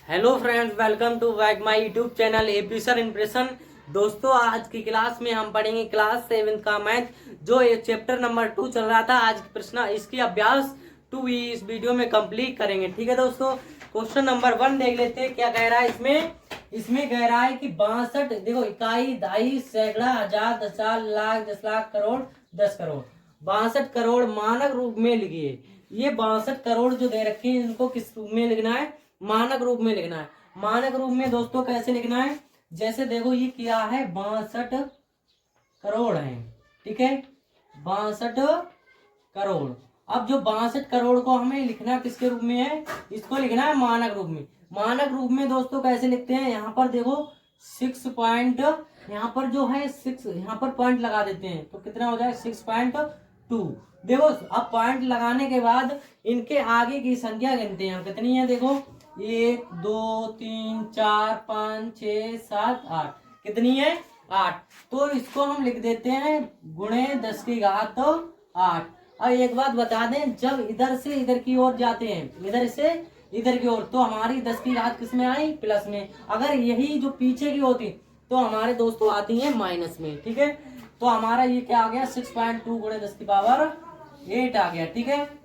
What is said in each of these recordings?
Hello friends, welcome to back my YouTube channel AP sir impression. दोस्तों, आज की class में हम पढ़ेंगे क्लास 7 का मैथ, जो ये चैप्टर नंबर 2 चल रहा था। आज की प्रश्न इसकी अभ्यास 2 इस वीडियो में कंप्लीट करेंगे। ठीक है दोस्तों, क्वेश्चन नंबर 1 देख लेते हैं क्या कह रहा है इसमें। इसमें कह रहा है कि 62, देखो, इकाई, दहाई, सैकड़ा, हजार, दशमलव, लाख, 10 लाख, करोड़, 10 करोड़, 62 करोड़ मानक रूप में लिखिए। ये 62 करोड़ जो दे रखे हैं, इनको किस रूप में लिखना है? मानक रूप में लिखना है। मानक रूप में दोस्तों कैसे लिखना है? जैसे देखो, ये क्या है, 62 करोड़ है। ठीक है, 62 करोड़। अब जो 62 करोड़ को हमें लिखना किसके रूप में है? इसको लिखना है मानक रूप में। मानक रूप में दोस्तों कैसे लिखते हैं? यहाँ पर देखो 6 पॉइंट, यहाँ पर जो है 6, यहाँ पर पॉइंट लगा देते हैं तो कितना हो जाए? 6.2। देखो, अब पॉइंट लगाने के बाद इनके आगे की संख्या गिनते हैं हम, कितनी है? देखो, 1 2 3 4 5 6 7 8। कितनी है? 8। तो इसको हम लिख देते हैं गुणे 10 की घात 8। अब एक बात बता दें, जब इधर से इधर की ओर जाते हैं, इधर से इधर की ओर, तो हमारी 10 की घात किस में आई? प्लस में। अगर यही जो पीछे की होती तो हमारे दोस्तों आती है माइनस में। ठीक है, तो हमारा ये क्या आ गया? 6.2 गुणे 10 की पावर 8 आ गया। ठीक है,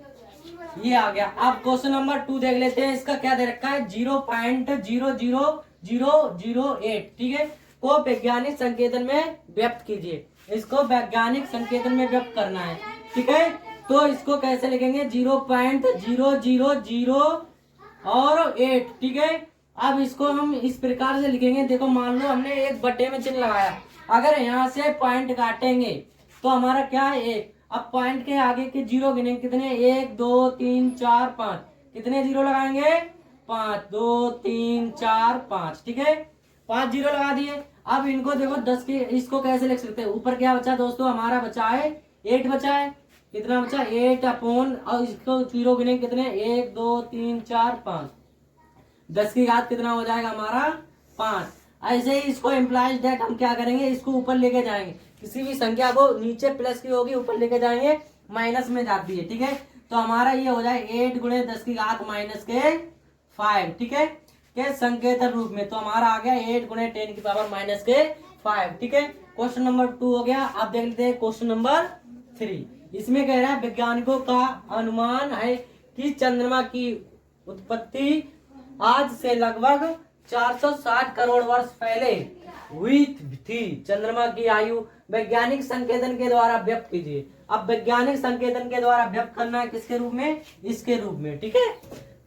ये आ गया। अब क्वेश्चन नंबर 2 देख लेते हैं। इसका क्या दे रखा है? 0.00008। ठीक है, को वैज्ञानिक संकेतन में व्यक्त कीजिए। इसको वैज्ञानिक संकेतन में व्यक्त करना है। ठीक है, तो इसको कैसे लिखेंगे? 0.000 और 8। ठीक है, अब इसको हम इस प्रकार से लिखेंगे। देखो, मान लो हमने एक बटे में चिन्ह लगाया, अगर यहाँ से पॉइंट काटेंगे तो हमारा क्या है? 1। अब पॉइंट के आगे के जीरो गिनेंगे, कितने? 1 2 3 4 5। कितने जीरो लगाएंगे? 5। 2 3 4 5। ठीक है, 5 जीरो लगा दिए। अब इनको देखो 10 की, इसको कैसे लिख सकते हैं? ऊपर क्या बचा दोस्तों? हमारा बचा है 8 बचा है। कितना बचा? 8 अपॉन, और इसको जीरो गिने कितने? 1 2 3 4 5। 10 की घात कितना हो जाएगा हमारा? 5। ऐसे ही इसको इम्प्लाइज दैट हम क्या करेंगे? इसको ऊपर लेके जाएंगे। किसी भी संख्या को नीचे प्लस की होगी, ऊपर लेके जाएंगे माइनस में जाती है। ठीक है, तो हमारा ये हो जाए 8 गुणे 10 की घात माइनस के 5। ठीक है, के संकेतन रूप में। तो हमारा आ गया 8 गुणे 10 की पावर माइनस के 5। ठीक है, क्वेश्चन नंबर 2 हो गया। अब देख लेते हैं क्वेश्चन नंबर 3। इसमें कह रहा है वैज्ञानिकों का अनुमान है कि चंद्रमा की उत्पत्ति आज से लगभग 460 करोड़ वर्ष पहले हुई थी। चंद्रमा की आयु वैज्ञानिक संकेतन के द्वारा व्यक्त कीजिए। अब वैज्ञानिक संकेतन के द्वारा व्यक्त करना है किसके रूप में? इसके रूप में। ठीक है,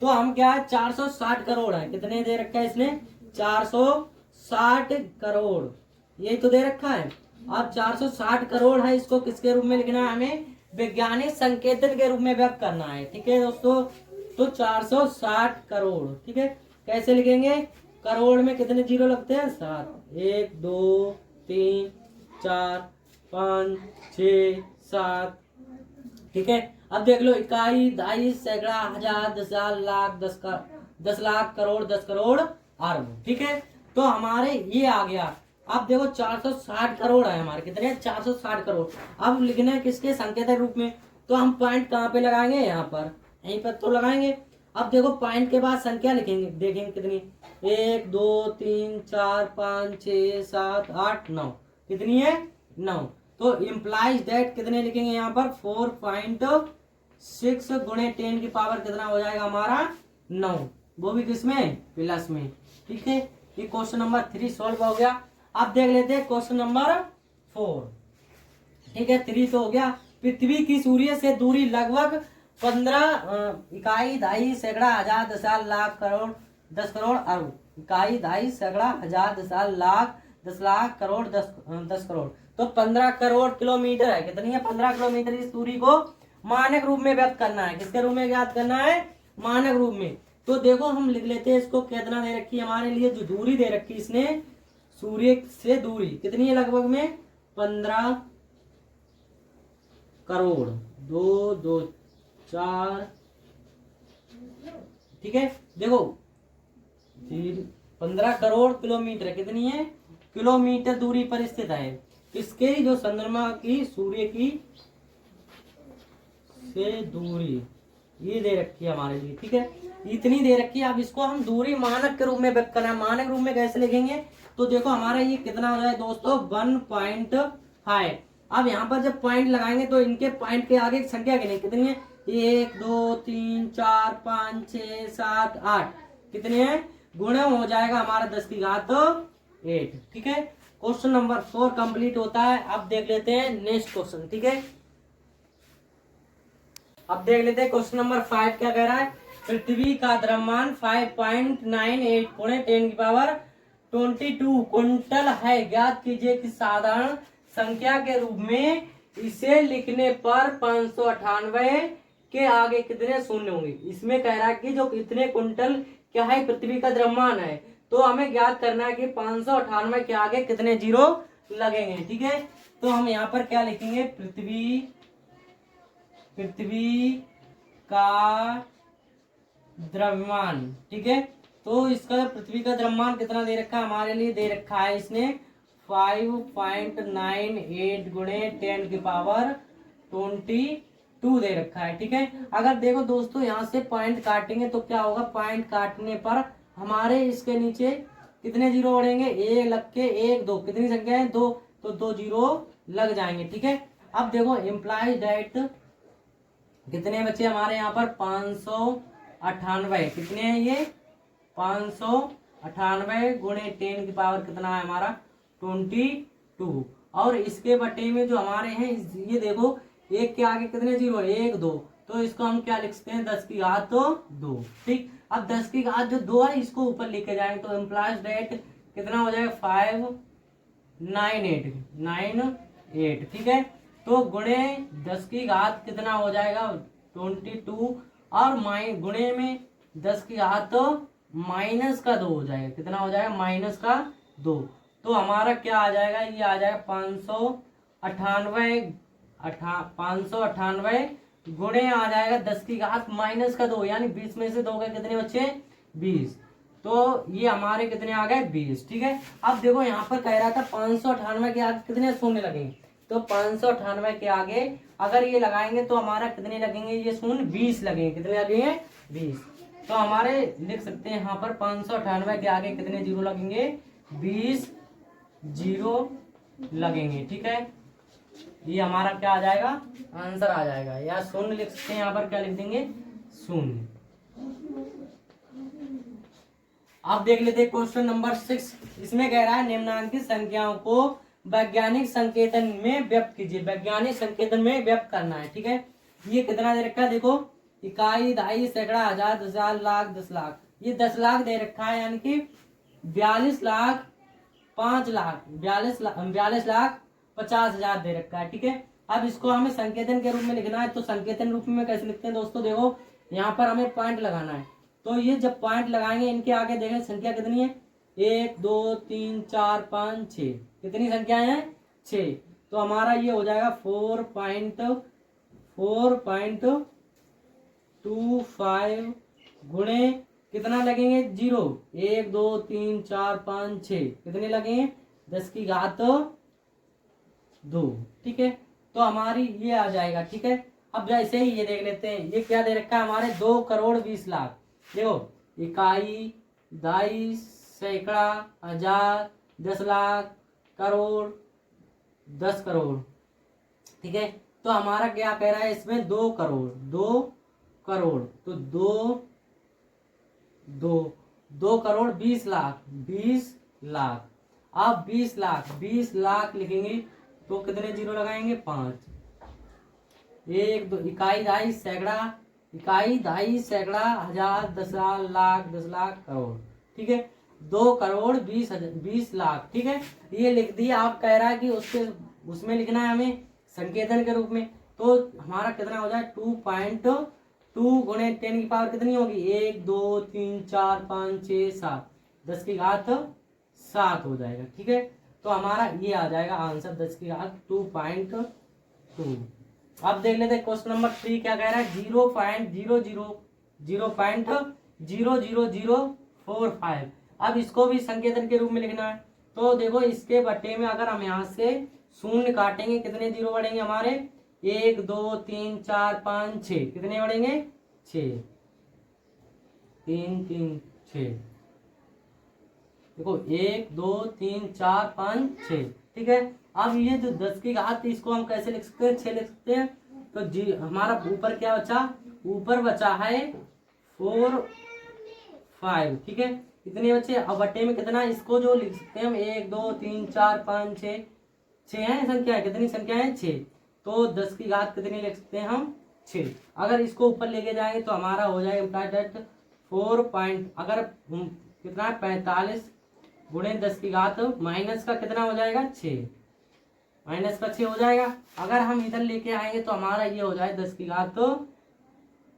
तो हम क्या है? 460 करोड़ है। कितने दे रखा है इसने? 460 करोड़, यही तो दे रखा है। अब 460 करोड़ है, इसको किसके रूप में लिखना है? हमें वैज्ञानिक संकेतन के रूप में व्यक्त करना है। ठीक है दोस्तों, तो 460 करोड़। ठीक है, कैसे लिखेंगे? करोड़ में कितने जीरो लगते हैं? 7। 1 2 3 4 5 6 7। ठीक है, अब देख लो, इकाई, दहाई, सैकड़ा, हजार, दशमलव, लाख, 10 लाख, करोड़, 10 करोड़, अरब। ठीक है, तो हमारे ये आ गया। अब देखो 460 करोड़ है हमारे। कितने? 460 करोड़। अब लिखना है किसके? संकेतक रूप में। तो हम पॉइंट कहाँ पे लगाएंगे? यहाँ पर, यहीं पर तो लगाएंगे। अब देखो, पॉइंट के बाद संख्या लिखेंगे, देखेंगे कितनी? 1 2 3 4 5 6 7 8 9। कितनी है? 9। तो इम्प्लाइज दैट कितने लिखेंगे यहाँ पर? 4.6 गुणे 10 की पावर कितना हो जाएगा हमारा? 9। वो भी किसमें? प्लस में। ठीक है, ये क्वेश्चन नंबर 3 सॉल्व हो गया। अब देख लेते हैं क्वेश्चन नंबर 4। ठीक है, 3 तो हो गया। पृथ्वी की सूर्य से दूरी लगभग 15 इकाई, दहाई, सैकड़ा, हजार, दशमलव, लाख, करोड़, 10 करोड़, अरब। इकाई, दहाई, सैकड़ा, हजार, दशमलव, लाख, 10 लाख, करोड़, 10 करोड़। तो 15 करोड़ किलोमीटर है। कितनी है? 15 किलोमीटर। इस दूरी को मानक रूप में व्यक्त करना है। किसके रूप में ज्ञात करना है? मानक रूप में। तो देखो, हम लिख लेते हैं इसको। कितना दे रखी है हमारे लिए? जो दूरी दे रखी इसने, सूर्य से दूरी कितनी है? लगभग में 15 करोड़। 2 2 4। ठीक है, देखो 15 करोड़ किलोमीटर। कितनी है? किलोमीटर दूरी पर स्थित है। इसके जो चंद्रमा की, सूर्य की से दूरी, ये दे रखी है हमारे लिए। ठीक है, इतनी दे रखी है। अब इसको हम दूरी मानक के रूप में व्यक्त करना है। मानक रूप में कैसे लिखेंगे, तो देखो हमारा ये कितना हो जाए दोस्तों 1.5। अब यहाँ पर जब पॉइंट लगाएंगे तो इनके पॉइंट के आगे संख्या कितनी है, 1 2 3 4 5 6 7 8 कितने हैं, गुणा हो जाएगा हमारा 10 की घात 8। ठीक है, क्वेश्चन नंबर 4 कंप्लीट होता है। अब देख लेते हैं नेक्स्ट क्वेश्चन। ठीक है, अब देख लेते हैं क्वेश्चन नंबर 5 क्या कह रहा है। पृथ्वी का द्रव्यमान 5.98 गुणे 10⁻22 कुंटल है। ज्ञात कीजिए कि साधारण संख्या के रूप में इसे लिखने पर 598 के आगे कितने शून्य होंगे। इसमें कह रहा है कि जो इतने कुंटल क्या है पृथ्वी का द्रव्यमान है, तो हमें ज्ञात करना है कि 598 के आगे कितने जीरो लगेंगे। ठीक है, तो हम यहाँ पर क्या लिखेंगे, पृथ्वी का द्रव्यमान। ठीक है, तो इसका पृथ्वी का द्रव्यमान कितना दे रखा है, हमारे लिए दे रखा है इसने 5.98 गुणे 10⁻22 दे रखा है। ठीक है, अगर देखो दोस्तों यहाँ से पॉइंट काटेंगे तो क्या होगा, पॉइंट काटने पर हमारे इसके नीचे कितने जीरो बढ़ेंगे, एक लग के 1 2 कितनी संख्या है 2, तो 2 जीरो लग जाएंगे। ठीक है, अब देखो इम्प्लाइज डेट कितने बचे हमारे यहाँ पर 598 कितने हैं ये 598 गुणे 10⁻, कितना है हमारा 22। और इसके बटे में जो हमारे हैं ये देखो एक के आगे कितने जीरो 1 2, तो इसको हम क्या लिख सकते हैं 10 की घात 2। ठीक, अब 10 की घात जो 2 है इसको ऊपर लेके जाएंगे तो एम्प्लॉयज रेट कितना हो जाएगा 598। ठीक है, तो गुणे 10 की घात कितना हो जाएगा 22 और गुणे में 10 की घात माइनस का 2 हो जाएगा, कितना हो जाएगा माइनस का 2। तो हमारा क्या आ जाएगा, ये आ जाएगा 598 गुणे आ जाएगा 10 की घात माइनस का 2, यानी 20 में से 2 के कितने बचे 20, तो ये हमारे कितने आ गए 20। ठीक है, अब देखो यहाँ पर कह रहा था 598 के आगे कितने शून्य लगेंगे, तो 598 के आगे अगर ये लगाएंगे तो हमारा कितने लगेंगे, ये शून्य 20 लगेंगे, कितने लगेंगे 20। तो हमारे लिख सकते हैं यहाँ पर 598 के आगे कितने जीरो लगेंगे 20 जीरो लगेंगे। ठीक है, ये हमारा क्या आ जाएगा आंसर आ जाएगा, या शून्य लिख सकते हैं, यहाँ पर क्या लिख देंगे शून्य। अब देख लेते हैं क्वेश्चन नंबर 6। इसमें कह रहा है निम्नांकित संख्याओं को वैज्ञानिक संकेतन में व्यक्त कीजिए। वैज्ञानिक संकेतन में व्यक्त करना है। ठीक है, ये कितना दे रखा है देखो, इकाई दहाई सैकड़ा हजार 10,000 लाख 10 लाख, ये 10 लाख दे रखा है, यानी कि 42 लाख 5 लाख 42 लाख 50,000 दे रखा है। ठीक है, अब इसको हमें संकेतन के रूप में लिखना है, तो संकेतन रूप में कैसे लिखते हैं दोस्तों, देखो यहाँ पर हमें पॉइंट लगाना है, तो ये जब पॉइंट लगाएंगे इनके आगे देखें संख्या कितनी है 1 2 3 4 5 6, कितनी संख्याएं हैं 6, तो हमारा ये हो जाएगा 4.25 गुणे कितना लगेंगे जीरो 1 2 3 4 5 6, कितने लगेंगे 10 की घात 2। ठीक है, तो हमारी ये आ जाएगा। ठीक है, अब जैसे ही ये देख लेते हैं, ये क्या दे रखा है हमारे 2 करोड़ 20 लाख, देखो इकाई दहाई सैकड़ा हजार 10 लाख करोड़ 10 करोड़। ठीक है, तो हमारा क्या कह रहा है इसमें 2 करोड़ तो 2 करोड़ 20 लाख। अब 20 लाख लिखेंगे तो कितने जीरो लगाएंगे 5, 1 2 इकाई दहाई सैकड़ा हजार 10,000 लाख 10 लाख करोड़। ठीक है, 2 करोड़ 20 लाख। ठीक है, ये लिख दिया। आप कह रहा है कि उसमें लिखना है हमें संकेतन के रूप में, तो हमारा कितना हो जाए 2.2 गुणे 10 की पावर कितनी होगी 1 2 3 4 5 6 7, 10 की घात 7 हो जाएगा। ठीक है, तो हमारा ये आ जाएगा आंसर 10 की घात 2.2। अब देख लेते हैं क्वेश्चन नंबर 3 क्या कह रहा है 0.000045। अब इसको भी संकेतन के रूप में लिखना है, तो देखो इसके बटे में अगर हम यहाँ से शून्य काटेंगे कितने जीरो बढ़ेंगे हमारे 1 2 3 4 5 6, कितने बढ़ेंगे 6। 3 3 6, देखो 1 2 3 4 5 6, ठीक है। अब ये जो 10 की घात इसको हम कैसे लिख सकते हैं, 6 लिख सकते हैं। तो जी हमारा ऊपर क्या बचा, ऊपर बचा है 4 5, ठीक है। कितने बचे, अब बटे में कितना, इसको जो लिख सकते हैं हम 1 2 3 4 5 6, 6 है संख्या, कितनी संख्या है 6। तो 10 की घात कितनी लिख सकते हैं हम, 6। अगर इसको ऊपर लेके जाएंगे तो हमारा हो जाएगा इम्प्लाइड दैट 4 पॉइंट, अगर कितना है 45 गुणे 10 की घात माइनस का कितना हो जाएगा 6, माइनस का 6 हो जाएगा। अगर हम इधर लेके आएंगे तो हमारा ये हो जाए 10 की घात तो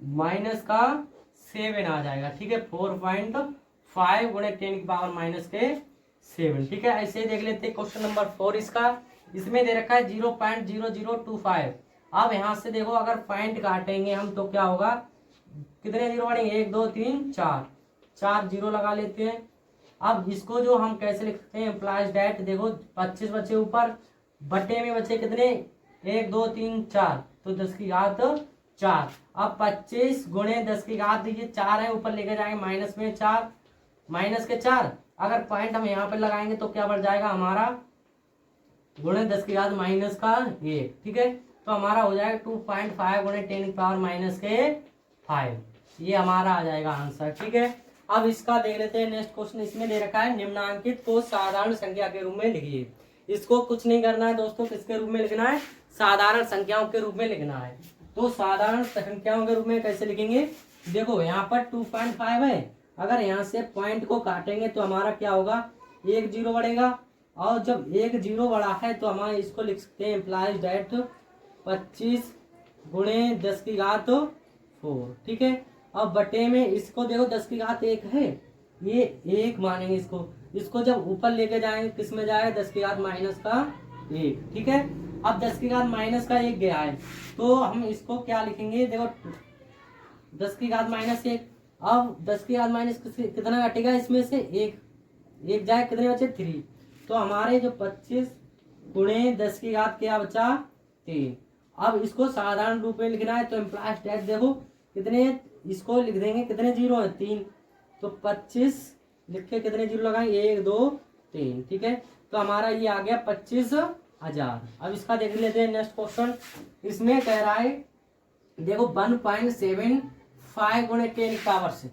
माइनस का 7 आ जाएगा, ठीक है। 4.5 गुणे 10 की पावर माइनस के 7, ठीक है। ऐसे ही देख लेते हैं क्वेश्चन नंबर 4 इसका। इसमें दे रखा है 0.0025। अब यहाँ से देखो अगर पॉइंट काटेंगे हम तो क्या होगा, कितने जीरो बढ़ेंगे, 1 2 3 4, 4 जीरो लगा लेते हैं। अब इसको जो हम कैसे लिख सकते हैं, इम्प्लाइज डेट, देखो 25 बचे ऊपर, बटे में बचे कितने 1 2 3 4, तो 10 की घात 4। अब 25 गुणे 10 की घात, ये 4 है, ऊपर लेकर जाएंगे माइनस में 4, माइनस के 4। अगर पॉइंट हम यहाँ पे लगाएंगे तो क्या बढ़ जाएगा हमारा, गुणे 10 की घात माइनस का 1, ठीक है। तो हमारा हो जाएगा 2.5 गुणे 10 की पावर माइनस के 5, ये हमारा आ जाएगा आंसर, ठीक है। अब इसका देख लेते हैं नेक्स्ट क्वेश्चन। इसमें दे रखा है निम्नांकित को साधारण संख्या के रूप में लिखिए। इसको कुछ नहीं करना है दोस्तों, किसके रूप में लिखना है, साधारण संख्याओं के रूप में लिखना है। तो साधारण संख्याओं के रूप में कैसे लिखेंगे, देखो यहाँ पर 2.5 है, अगर यहाँ से पॉइंट को काटेंगे तो हमारा क्या होगा, 1 जीरो बढ़ेगा, और जब 1 जीरो बढ़ा है तो हमारे इसको लिख सकते हैं इम्प्लाइज डेट 25 गुणे 10 की घात 4, ठीक है। अब बटे में इसको देखो 10 की घात 1 है, ये 1 मानेंगे इसको, इसको जब ऊपर लेके जाएंगे किस में जाएगा, 10 की घात माइनस का 1, ठीक है। अब 10 की घात माइनस का 1 गया है तो हम इसको क्या लिखेंगे, देखो 10 की घात माइनस 1। अब 10 की घात माइनस कितना घटेगा, इसमें से 1 जाए, कितने बचे 3। तो हमारे जो 25 गुणे 10 की घात क्या बचा 3। अब इसको साधारण रूप में लिखना है तो इम्प्लाइड डेट देखो कितने, इसको लिख देंगे, कितने जीरो है 3, तो 25 लिख के कितने जीरो लगाएंगे, 1 2 3, ठीक है। तो हमारा ये आ गया 25,000। अब इसका देख लेते हैं नेक्स्ट क्वेश्चन। इसमें कह रहा है देखो 1.75 गुणे 10 की पावर 6।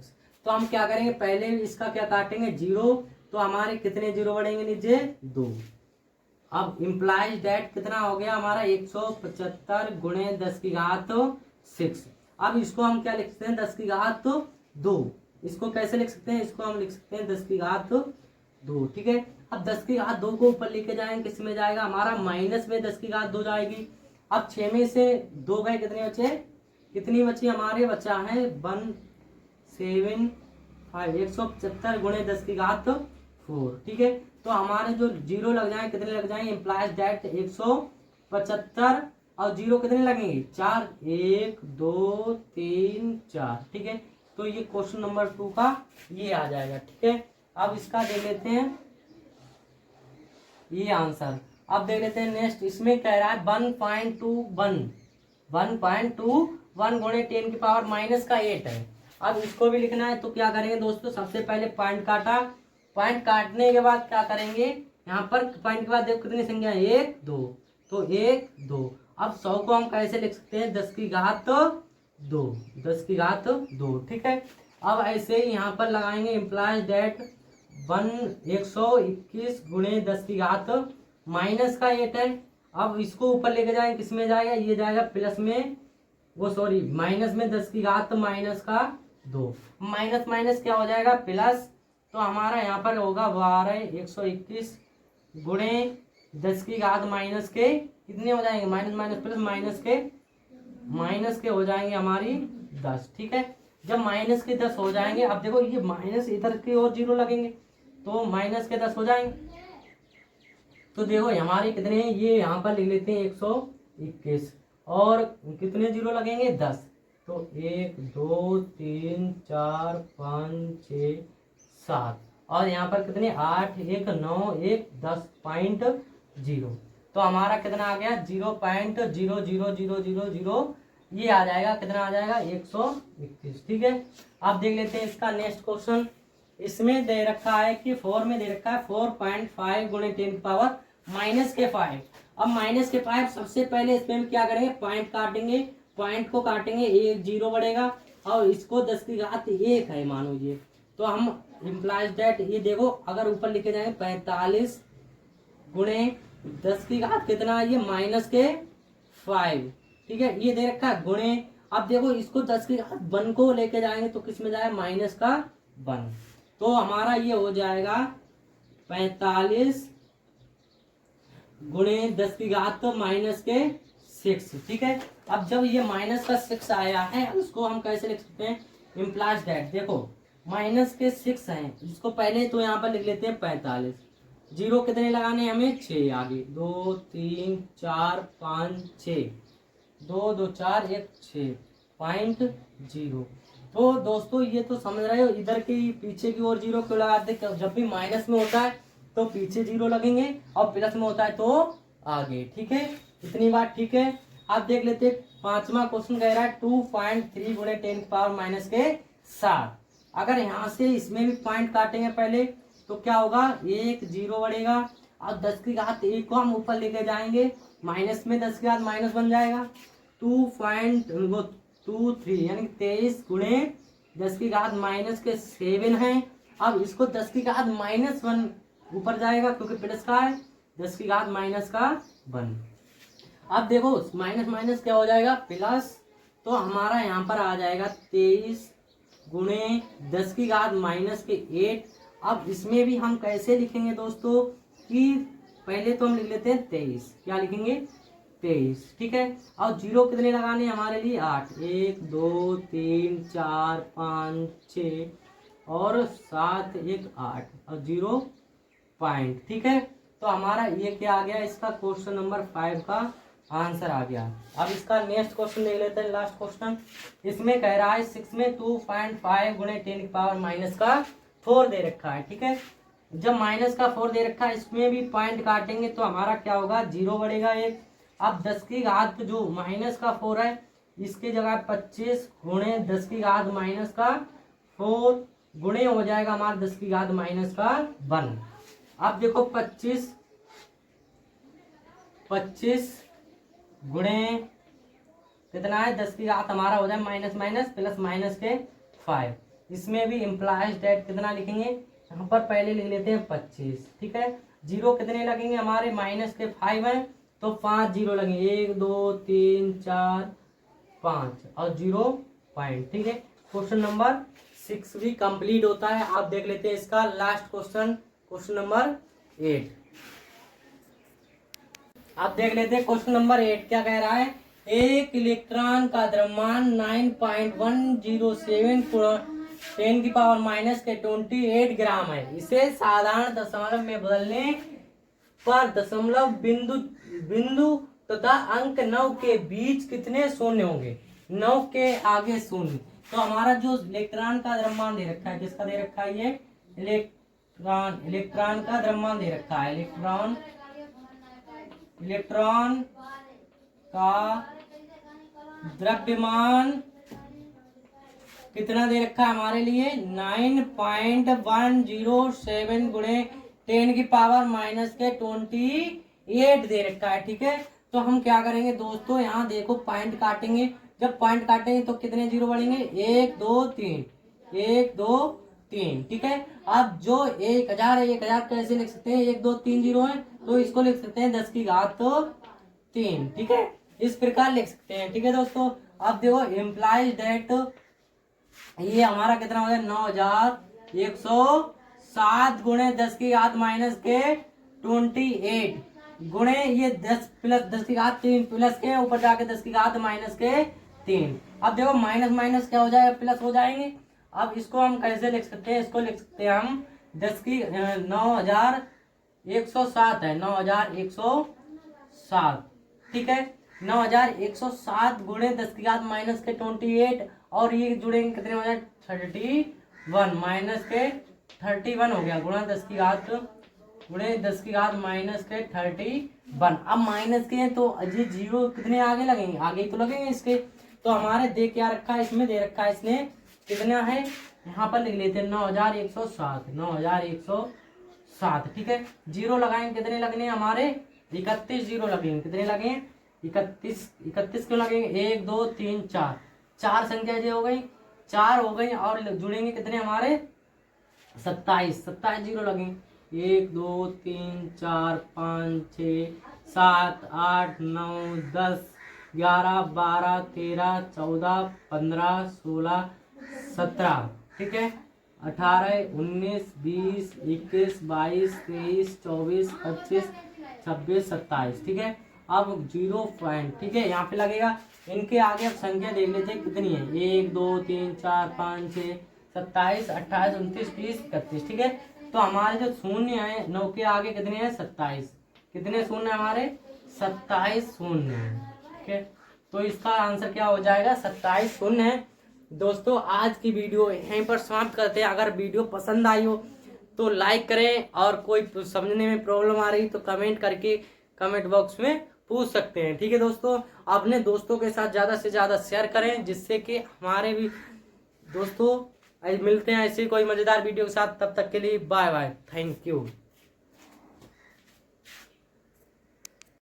तो हम क्या करेंगे, पहले इसका क्या काटेंगे, जीरो, तो हमारे कितने जीरो बढ़ेंगे नीचे 2। अब इम्प्लाइज डेट कितना हो गया हमारा 175 गुणे 10 की घात 6। अब इसको हम क्या लिख सकते हैं, 10 की घात 2। इसको कैसे लिख सकते हैं, इसको हम लिख सकते हैं 10 की घात 2, ठीक है। अब 10 की घात 2 को ऊपर लेके जाएंगे, किस में जाएगा हमारा, माइनस में 10 की घात 2 जाएगी। अब 6 में से 2 गए, कितने बचे, कितनी बची हमारे, बचा है 175, 175 गुणे 10 की घात 4, ठीक है। तो हमारे जो जीरो लग जाए, कितने लग जाएंगे, इम्प्लाइज डेट 175, और जीरो कितने लगेंगे 4, 1 2 3 4, ठीक है। तो ये क्वेश्चन नंबर 2 का ये आ जाएगा, ठीक है। अब इसका देख लेते हैं ये आंसर। अब देख लेते हैं नेक्स्ट। इसमें कह रहा है 1.21 गुणे 10 की पावर माइनस का 8 है। अब इसको भी लिखना है तो क्या करेंगे दोस्तों, सबसे पहले पॉइंट काटा, पॉइंट काटने के बाद क्या करेंगे, यहाँ पर पॉइंट के बाद देखो कितनी संख्या है, 1 2, तो 1 2। अब 100 को हम कैसे लिख सकते हैं, 10 की घात 2, 10 की घात 2, ठीक है। अब ऐसे ही यहाँ पर लगाएंगे इम्प्लाइज डेट 121 गुणे 10 की घात माइनस का 8 है। अब इसको ऊपर लेके जाएंगे, किस में जाएगा, ये जाएगा प्लस में, वो सॉरी माइनस में 10 की घात माइनस का 2, माइनस माइनस क्या हो जाएगा प्लस। तो हमारा यहाँ पर होगा 121 गुणे 10 की घात माइनस के कितने हो जाएंगे, माइनस माइनस प्लस, माइनस के हो जाएंगे हमारी 10, ठीक है। जब माइनस के 10 हो जाएंगे, अब देखो ये माइनस इधर के और जीरो लगेंगे तो माइनस के 10 हो जाएंगे। तो देखो हमारे कितने हैं, ये यहाँ पर लिख लेते हैं 121, और कितने जीरो लगेंगे 10, तो 1 2 3 4 5 6 7, और यहाँ पर कितने 8 1 9 1 10.0। तो हमारा कितना आ गया 0.00000, ये आ जाएगा, कितना आ जाएगा 121। ठीक है, अब देख लेते हैं इसका नेक्स्ट क्वेश्चन। इसमें दे रखा है कि 4 में दे रखा है 4.5 गुणे 10 माइनस के 5। अब माइनस के 5 सबसे पहले इसमें क्या करेंगे, पॉइंट काटेंगे, पॉइंट को काटेंगे, एक जीरो बढ़ेगा और इसको 10 की घात 1 है मान लीजिए, तो हम इम्प्लाइज दैट, ये देखो अगर ऊपर लिखे जाएंगे 45 गुणे 10 की घात कितना है, ये माइनस के 5। ठीक है, ये दे रखा है गुणे। अब देखो इसको 10 की घात 1 को लेके जाएंगे तो किस में जाएगा, माइनस का 1, तो हमारा ये हो जाएगा 45 गुणे 10 की घात तो माइनस के 6। ठीक है, अब जब ये माइनस का 6 आया है, उसको हम कैसे लिख सकते हैं, इम्प्लाइज दैट, देखो माइनस के 6 है, इसको पहले तो यहाँ पर लिख लेते हैं 45, जीरो कितने लगाने हमें, 6 आगे, 2 3 4 5 6, 2 2 4 1 6.0। तो दोस्तों ये तो समझ रहे हो, इधर की पीछे की ओर जीरो क्यों लगाते हैं, जब भी माइनस में होता है तो पीछे जीरो लगेंगे और प्लस में होता है तो आगे। ठीक है, इतनी बात ठीक है। अब देख लेते हैं पांचवा क्वेश्चन, कह रहा है 2.3 गुणे 10 की पावर माइनस के 7। अगर यहाँ से इसमें भी पॉइंट काटेंगे पहले तो क्या होगा, एक जीरो बढ़ेगा और 10 की घात 1 को हम ऊपर लेके जाएंगे, माइनस में 10 की घात माइनस बन जाएगा, 2.23 यानी 23 गुणे 10 की घात माइनस के 7 है। अब इसको 10 की घात -1 ऊपर जाएगा क्योंकि प्लस का है, 10 की घात माइनस का 1। अब देखो माइनस माइनस क्या हो जाएगा, प्लस, तो हमारा यहाँ पर आ जाएगा 23 गुणे 10 की घात माइनस के 8। अब इसमें भी हम कैसे लिखेंगे दोस्तों, कि पहले तो हम लिख लेते हैं 23, क्या लिखेंगे 23। ठीक है, और जीरो कितने लगाने हमारे लिए, 8, 1 2 3 4 5 6 और 7 1 8 और 0 पॉइंट। ठीक है, तो हमारा ये क्या आ गया, इसका क्वेश्चन नंबर 5 का आंसर आ गया। अब इसका नेक्स्ट क्वेश्चन देख लेते हैं, लास्ट क्वेश्चन। इसमें कह रहा है 6 में 2.5 गुणे 10 की पावर माइनस का 4 दे रखा है। ठीक है, जब माइनस का 4 दे रखा है, इसमें भी पॉइंट काटेंगे तो हमारा क्या होगा, जीरो बढ़ेगा एक। अब 10 की घात जो माइनस का 4 है, इसके जगह 25 गुणे 10 की घात माइनस का 4 गुणे हो जाएगा हमारा 10 की घात माइनस का 1। अब देखो 25 गुणे कितना है, 10 की घात हमारा हो जाए माइनस माइनस प्लस माइनस के 5। इसमें भी इम्प्लाइज दैट कितना लिखेंगे, यहाँ पर पहले लिख लेते हैं 25। ठीक है, जीरो कितने लगेंगे हमारे, माइनस के 5 है तो 5 जीरो लगेंगे, 1 2 3 4 5 और 0 पॉइंट। ठीक है, क्वेश्चन नंबर 6 भी कंप्लीट होता है। आप देख लेते हैं इसका लास्ट क्वेश्चन, क्वेश्चन नंबर 8। आप देख लेते हैं क्वेश्चन नंबर 8 क्या कह रहा है, एक इलेक्ट्रॉन का द्रव्यमान 9.107 10 की पावर माइनस के 28 ग्राम है। इसे साधारण दशमलव में बदलने पर दशमलव बिंदु तथा अंक 9 के बीच कितने शून्य होंगे, 9 के आगे शून्य। तो हमारा जो इलेक्ट्रॉन का द्रव्यमान दे रखा है, किसका दे रखा है, ये इलेक्ट्रॉन का द्रव्यमान दे रखा है, इलेक्ट्रॉन का द्रव्यमान कितना दे रखा है हमारे लिए, 9.107 गुणे 10 की पावर माइनस के 28 दे रखा है। ठीक है, तो हम क्या करेंगे दोस्तों, यहाँ देखो पॉइंट काटेंगे, जब पॉइंट काटेंगे तो कितने जीरो बढ़ेंगे, 1 2 3 1 2 3। ठीक है, अब जो 1000 है, 1000 कैसे लिख सकते हैं, 1 2 3 जीरो है तो इसको लिख सकते हैं 10 की घात 3। ठीक है, इस प्रकार लिख सकते हैं। ठीक है दोस्तों, अब देखो इम्प्लाइज दैट ये हमारा कितना हो गया, 9107 गुणे 10 की घात माइनस के 28 गुणे ये 10 प्लस 10 की घात 3 प्लस के ऊपर जाके 10 की घात माइनस के 3। अब देखो माइनस माइनस क्या हो जाएगा, प्लस हो जाएंगे। अब इसको हम कैसे लिख सकते हैं, इसको लिख सकते हैं हम 10 की 9107 है, 9107। ठीक है, 9107 गुणे 10 की घात माइनस के 28 और ये जुड़ेंगे कितने हो जाए, 31 माइनस के 31 हो गया, गुणा 10 की घात गुणे 10 की घात माइनस के 31। अब माइनस के हैं तो अजय जीरो कितने आगे लगेंगे, आगे तो लगेंगे इसके, तो हमारे दे क्या रखा है, इसमें दे रखा है इसने कितना है, यहाँ पर लिख लेते हैं 9107, 9107। ठीक है, जीरो लगाएंगे, कितने लगने हमारे 31 जीरो लगेंगे, कितने लगे 31, 31 क्यों लगेंगे, 1 2 3 4, 4 संख्या जो हो गई, 4 हो गई और जुड़ेंगे कितने हमारे 27, 27 जीरो लगेंगे, 1 2 3 4 5 6 7 8 9 10 11 12 13 14 15 16 17। ठीक है, 18 19 20 21 22 23 24 25 26 27। ठीक है, अब 0 पॉइंट, ठीक है, यहाँ पे लगेगा। इनके आगे अब संख्या देख लेते हैं कितनी है, 1 2 3 4 5 6 27 28 29 30 31। ठीक है, तो हमारे जो शून्य है 9 के आगे कितने हैं 27, कितने शून्य हमारे 27 शून्य है। ठीक है, तो इसका आंसर क्या हो जाएगा 27 शून्य है। दोस्तों आज की वीडियो यहीं पर समाप्त करते हैं। अगर वीडियो पसंद आई हो तो लाइक करें, और कोई समझने में प्रॉब्लम आ रही तो कमेंट करके कमेंट बॉक्स में पूछ सकते हैं। ठीक है दोस्तों, अपने दोस्तों के साथ ज़्यादा से ज़्यादा शेयर करें, जिससे कि हमारे भी दोस्तों मिलते हैं ऐसे कोई मज़ेदार वीडियो के साथ। तब तक के लिए बाय बाय, थैंक यू।